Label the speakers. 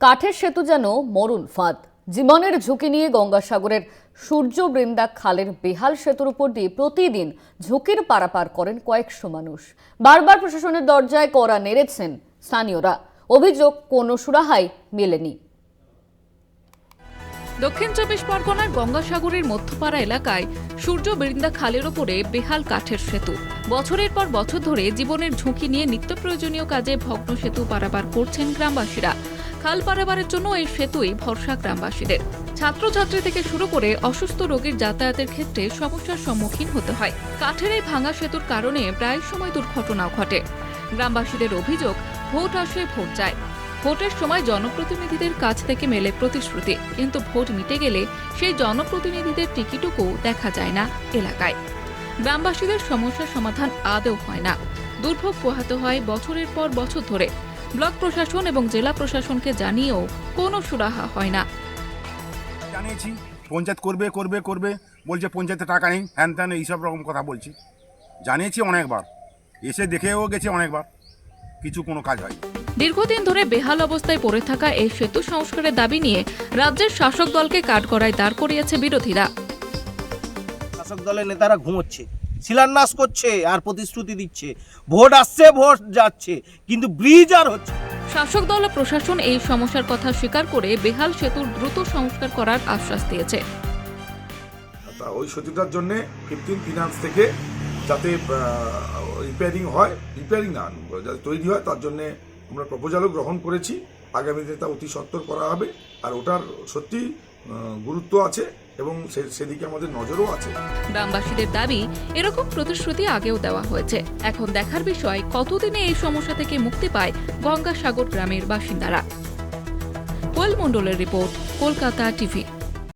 Speaker 1: কাঠের সেতু যেন মরণ ফাঁদ। জীবনের ঝুঁকি নিয়ে গঙ্গাসাগরের সূর্যবৃন্দা খালের বেহাল সেতুর উপর দিয়ে প্রতিদিন ঝুঁকির পারাপার করেন কয়েকশো মানুষ। বারবার প্রশাসনের দরজায় কড়া নেড়েছেন স্থানীয়রা। অভিযোগ কোনো সুরাহাই মেলেনি।
Speaker 2: দক্ষিণ চব্বিশ পরগনার গঙ্গাসাগরের মধ্যপাড়া এলাকায় সূর্যবৃন্দা খালের ওপরে বেহাল কাঠের সেতু। বছরের পর বছর ধরে জীবনের ঝুঁকি নিয়ে নিত্য প্রয়োজনীয় কাজে ভগ্ন সেতু পারাপার করছেন গ্রামবাসীরা। খাল পারাপারের জন্য এই সেতুই ভরসা গ্রামবাসীদের। ছাত্রছাত্রী থেকে শুরু করে অসুস্থ রোগীর যাতায়াতের ক্ষেত্রে সমস্যার সম্মুখীন হতে হয়। কাঠের এই ভাঙা সেতুর কারণে প্রায় সময় দুর্ঘটনাও ঘটে। গ্রামবাসীদের অভিযোগ, ভোট আসে ভোট যায়। ভোটের সময় জনপ্রতিনিধিদের কাছ থেকে মেলে প্রতিশ্রুতি, কিন্তু ভোট মিটে গেলে সেই জনপ্রতিনিধিদের টিকিটুকু দেখা যায় না এলাকায়। গ্রামবাসীদের সমস্যার সমাধান আদৌ হয় না। দুর্ভোগ পোহাতে হয় বছরের পর বছর ধরে। ব্লক প্রশাসন এবং জেলা প্রশাসনকে জানিয়েও কোনো সুরাহা হয় না।
Speaker 3: জানিয়েছি পঞ্চায়েত করবে করবে করবে বলছে, পঞ্চায়েতে টাকা নেই, হ্যান ত্যান এইসব রকম কথা বলছি। জানিয়েছি অনেকবার, এসে দেখেও গেছে অনেকবার, কিছু কোনো কাজ হয়নি।
Speaker 2: দীর্ঘদিন ধরে বেহাল অবস্থায় পড়ে থাকা এই সেতু সংস্কারের দাবি নিয়ে রাজ্যের শাসক দলকে কাঠগড়ায় দাঁড় করিয়েছে বিরোধীরা।
Speaker 4: শাসক দলের নেতারা ঘুমোচ্ছে, শিলান্যাস করছে আর প্রতিশ্রুতি দিচ্ছে, ভোট আসছে ভোট যাচ্ছে, কিন্তু ব্রিজ আর হচ্ছে।
Speaker 2: শাসক দল ও প্রশাসন এই সমস্যার কথা স্বীকার করে বেহাল সেতুর দ্রুত সংস্কার করার আশ্বাস দিয়েছে।
Speaker 5: ওই সেতুটার জন্য 15 ফিনান্স থেকে যাতে রিপেয়ারিং হয়, রিপেয়ারিং না যাতে তৈরি হয়, তার জন্য আমরা প্রপোজালও গ্রহণ করেছি। আগামীতে তা অতি সত্বর করা হবে, আর ওটার সত্যি গুরুত্ব আছে এবং সেদিকে আমাদের নজরও আছে।
Speaker 2: গ্রামবাসীদের দাবি, এরকম প্রতিশ্রুতি আগেও দেওয়া হয়েছে। এখন দেখার বিষয় কতদিনে এই সমস্যা থেকে মুক্তি পায় গঙ্গাসাগর গ্রামের বাসিন্দারা। কোয়েল মণ্ডলের রিপোর্ট, কলকাতা টিভি।